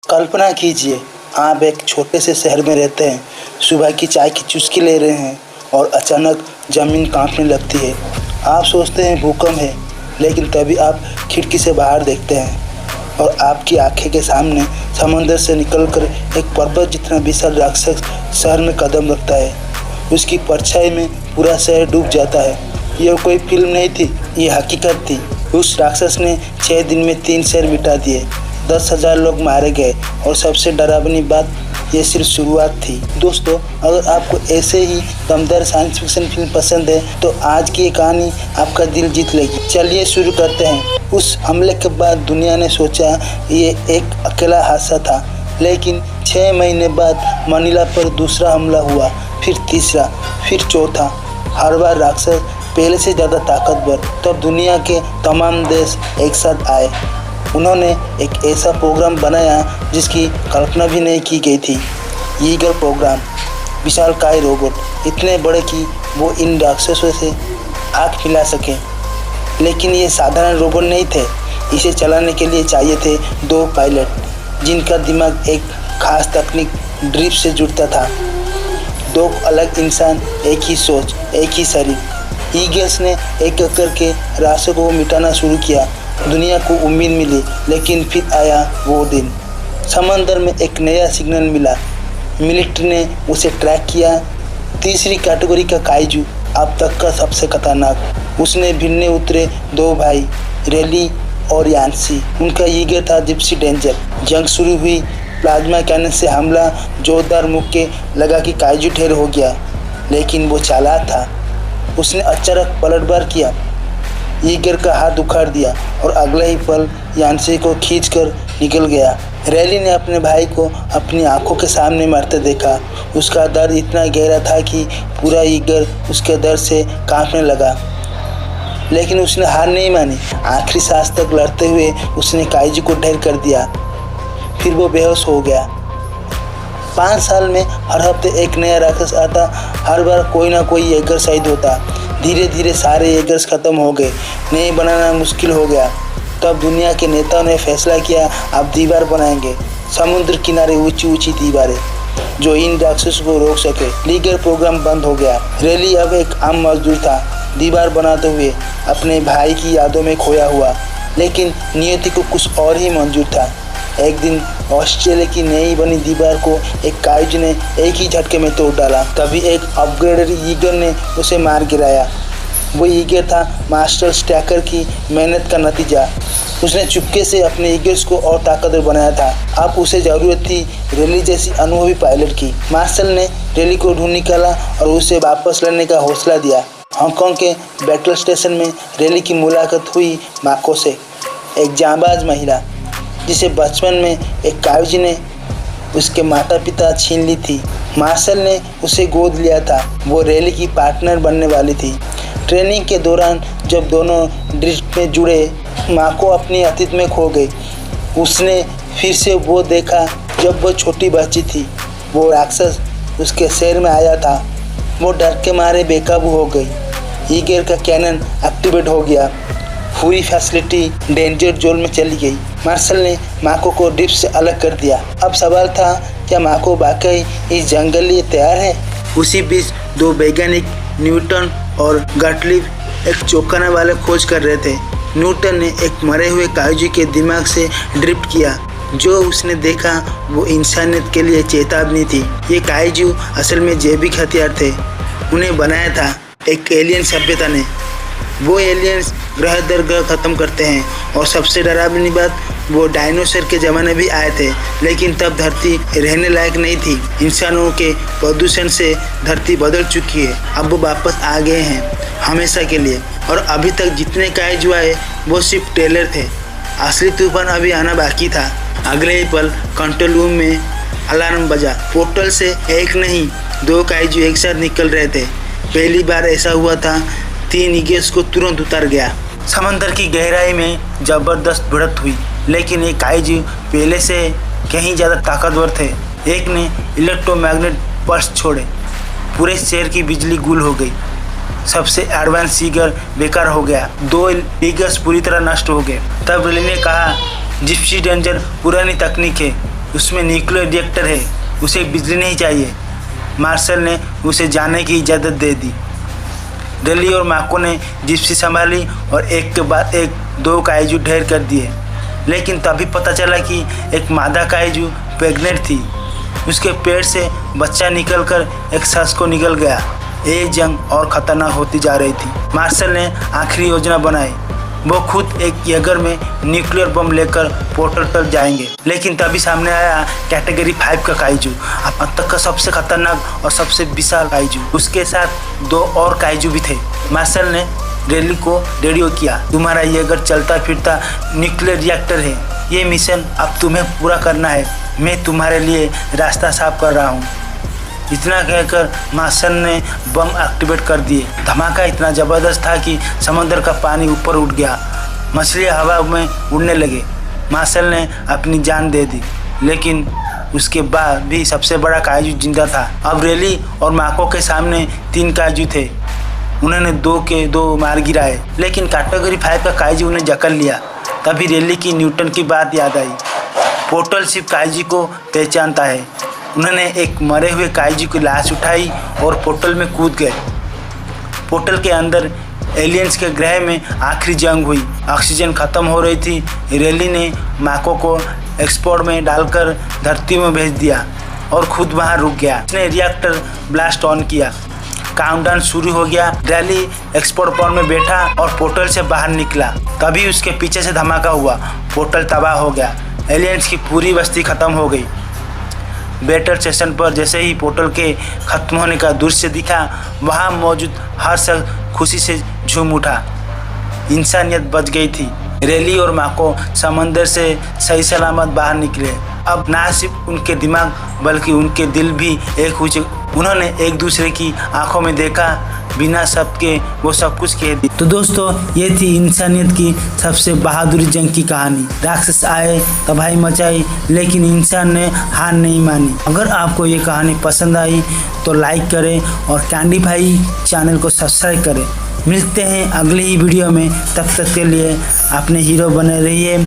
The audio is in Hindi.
कल्पना कीजिए, आप एक छोटे से शहर में रहते हैं, सुबह की चाय की चुस्की ले रहे हैं और अचानक ज़मीन कांपने लगती है। आप सोचते हैं भूकंप है, लेकिन तभी आप खिड़की से बाहर देखते हैं और आपकी आंखें के सामने समंदर से निकलकर एक पर्वत जितना विशाल राक्षस शहर में कदम रखता है। उसकी परछाई में पूरा शहर डूब जाता है। यह कोई फिल्म नहीं थी, ये हकीकत थी। उस राक्षस ने 6 दिन में 3 शहर मिटा दिए, 10,000 लोग मारे गए और सबसे डरावनी बात, ये सिर्फ शुरुआत थी। दोस्तों, अगर आपको ऐसे ही दमदार साइंस फिक्शन फिल्म पसंद है तो आज की ये कहानी आपका दिल जीत लेगी। चलिए शुरू करते हैं। उस हमले के बाद दुनिया ने सोचा ये एक अकेला हादसा था, लेकिन 6 महीने बाद मनीला पर दूसरा हमला हुआ, फिर तीसरा, फिर चौथा। हर बार राक्षस पहले से ज़्यादा ताकतवर। तब दुनिया के तमाम देश एक साथ आए। उन्होंने एक ऐसा प्रोग्राम बनाया जिसकी कल्पना भी नहीं की गई थी। ईगल प्रोग्राम, विशालकाय रोबोट, इतने बड़े कि वो इन राक्षसों से आँख मिला सके। लेकिन ये साधारण रोबोट नहीं थे। इसे चलाने के लिए चाहिए थे 2 पायलट, जिनका दिमाग एक खास तकनीक ड्रिप से जुड़ता था। 2 अलग इंसान, एक ही सोच, एक ही शरीर। ईगल्स ने एक एक करके राक्षसों को मिटाना शुरू किया। दुनिया को उम्मीद मिली, लेकिन फिर आया वो दिन। समंदर में एक नया सिग्नल मिला। मिलिट्री ने उसे ट्रैक किया। तीसरी कैटेगरी का काइजू, अब तक का सबसे खतरनाक। उसने भिड़ने उतरे 2 भाई, रेली और यान्सी। उनका ईगल था जिप्सी डेंजर। जंग शुरू हुई। प्लाज्मा कैनन से हमला, जोरदार मुक्के लगा कि काइजू ढेर हो गया, लेकिन वो चालाक था। उसने अचानक पलटवार किया, ईगल का हाथ उखाड़ दिया और अगले ही पल यान्सी को खींचकर निकल गया। रैली ने अपने भाई को अपनी आंखों के सामने मरते देखा। उसका दर्द इतना गहरा था कि पूरा ईगल उसके दर्द से कांपने लगा, लेकिन उसने हार नहीं मानी। आखिरी सांस तक लड़ते हुए उसने काइजू को ढेर कर दिया। फिर वो बेहोश हो गया। 5 साल में हर हफ्ते एक नया राक्षस आता। हर बार कोई ना कोई ईगल शहीद होता। धीरे धीरे सारे ईगल्स खत्म हो गए। नए बनाना मुश्किल हो गया। तब दुनिया के नेताओं ने फैसला किया, अब दीवार बनाएंगे, समुद्र किनारे ऊंची ऊंची दीवारें, जो इन राक्षसों को रोक सके। ईगल प्रोग्राम बंद हो गया। रैली अब एक आम मजदूर था, दीवार बनाते हुए अपने भाई की यादों में खोया हुआ। लेकिन नियति को कुछ और ही मंजूर था। एक दिन ऑस्ट्रेलिया की नई बनी दीवार को एक काइजू ने एक ही झटके में तोड़ डाला। तभी एक अपग्रेडेड ईगल ने उसे मार गिराया। वो ईगल था मास्टर स्टैकर की मेहनत का नतीजा। उसने चुपके से अपने ईगल्स को और ताकतवर बनाया था। अब उसे ज़रूरत थी रैली जैसी अनुभवी पायलट की। मार्शल ने रैली को ढूंढ निकाला और उसे वापस लड़ने का हौसला दिया। हांगकांग के बैटल स्टेशन में रैली की मुलाकात हुई माको से, एक जांबाज महिला जिसे बचपन में एक काइजू ने उसके माता पिता छीन ली थी। मार्शल ने उसे गोद लिया था। वो रैली की पार्टनर बनने वाली थी। ट्रेनिंग के दौरान जब दोनों ड्रिफ्ट में जुड़े, माको अपनी अतीत में खो गई। उसने फिर से वो देखा जब वो छोटी बच्ची थी। वो राक्षस उसके शहर में आया था। वो डर के मारे बेकाबू हो गई। ईगल का कैनन एक्टिवेट हो गया। पूरी फैसिलिटी डेंजर जोन में चली गई। मार्शल ने माको को ड्रिफ्ट से अलग कर दिया। अब सवाल था, क्या माको वाकई इस जंगल लिए तैयार है? उसी बीच 2 वैज्ञानिक, न्यूटन और गॉटलिब, एक चौंकाने वाले खोज कर रहे थे। न्यूटन ने एक मरे हुए काइजू के दिमाग से ड्रिफ्ट किया। जो उसने देखा वो इंसानियत के लिए चेतावनी थी। ये काइजू असल में जैविक हथियार थे। उन्हें बनाया था एक एलियन सभ्यता ने। वो एलियंस ग्रह दर ग्रह ख़त्म करते हैं। और सबसे डरावनी बात, वो डायनासोर के ज़माने भी आए थे, लेकिन तब धरती रहने लायक नहीं थी। इंसानों के प्रदूषण से धरती बदल चुकी है। अब वो वापस आ गए हैं हमेशा के लिए। और अभी तक जितने काइजू आए वो सिर्फ ट्रेलर थे। असली तूफान अभी आना बाकी था। अगले ही पल कंट्रोल रूम में अलार्म बजा। पोर्टल से एक नहीं 2 काइजू एक साथ निकल रहे थे। पहली बार ऐसा हुआ था। 3 ईगल्स को तुरंत उतार गया। समंदर की गहराई में जबरदस्त भिड़ंत हुई, लेकिन ये काइजू पहले से कहीं ज़्यादा ताकतवर थे। एक ने इलेक्ट्रोमैग्नेट पल्स छोड़े। पूरे शहर की बिजली गुल हो गई। सबसे एडवांस ईगल बेकार हो गया। 2 ईगल्स पूरी तरह नष्ट हो गए। तब रैली ने कहा, जिप्सी डेंजर पुरानी तकनीक है, उसमें न्यूक्लियर रिएक्टर है, उसे बिजली नहीं चाहिए। मार्शल ने उसे जाने की इजाज़त दे दी। रेली और माको ने जिप्सी संभाली और एक के बाद एक 2 काइजू ढेर कर दिए। लेकिन तभी पता चला कि एक मादा काइजू प्रेग्नेंट थी। उसके पेट से बच्चा निकलकर एक सांस को निकल गया। ये जंग और ख़तरनाक होती जा रही थी। मार्शल ने आखिरी योजना बनाई। वो खुद एक येगर में न्यूक्लियर बम लेकर पोर्टल तक जाएंगे। लेकिन तभी सामने आया कैटेगरी 5 का काइजू, अब तक का सबसे खतरनाक और सबसे विशाल काइजू। उसके साथ 2 और काइजू भी थे। मार्शल ने रेली को रेडियो किया, तुम्हारा येगर चलता फिरता न्यूक्लियर रिएक्टर है, ये मिशन अब तुम्हें पूरा करना है। मैं तुम्हारे लिए रास्ता साफ कर रहा हूँ। इतना कहकर मार्शल ने बम एक्टिवेट कर दिए। धमाका इतना ज़बरदस्त था कि समंदर का पानी ऊपर उठ गया। मछलियाँ हवा में उड़ने लगे। मार्शल ने अपनी जान दे दी, लेकिन उसके बाद भी सबसे बड़ा काइजू जिंदा था। अब रेली और माको के सामने 3 काइजू थे। उन्होंने 2 के 2 मार गिराए, लेकिन कैटेगरी 5 का काइजू उन्हें जकड़ लिया। तभी रेली की न्यूटन की बात याद आई। पोर्टल शिप काइजू को पहचानता है। उन्होंने एक मरे हुए काइजू की लाश उठाई और पोर्टल में कूद गए। पोर्टल के अंदर एलियंस के ग्रह में आखिरी जंग हुई। ऑक्सीजन ख़त्म हो रही थी। रेली ने माको को एक्सपोर्ट में डालकर धरती में भेज दिया और खुद वहां रुक गया। उसने रिएक्टर ब्लास्ट ऑन किया। काउंटडाउन शुरू हो गया। रेली एक्सपोर्ट पॉइंट में बैठा और पोर्टल से बाहर निकला। तभी उसके पीछे से धमाका हुआ। पोर्टल तबाह हो गया। एलियंस की पूरी बस्ती ख़त्म हो गई। बैटल स्टेशन पर जैसे ही पोर्टल के ख़त्म होने का दृश्य दिखा, वहां मौजूद हर शख्स खुशी से झूम उठा। इंसानियत बच गई थी। रेली और माको समंदर से सही सलामत बाहर निकले। अब ना सिर्फ उनके दिमाग बल्कि उनके दिल भी एक हो चुके। उन्होंने एक दूसरे की आंखों में देखा, बिना शब्द के वो सब कुछ कह दी। तो दोस्तों, ये थी इंसानियत की सबसे बहादुरी जंग की कहानी। राक्षस आए, तबाही मचाई, लेकिन इंसान ने हार नहीं मानी। अगर आपको ये कहानी पसंद आई तो लाइक करें और कैंडी भाई चैनल को सब्सक्राइब करें। मिलते हैं अगली ही वीडियो में। तब तक के लिए अपने हीरो बने रहिए।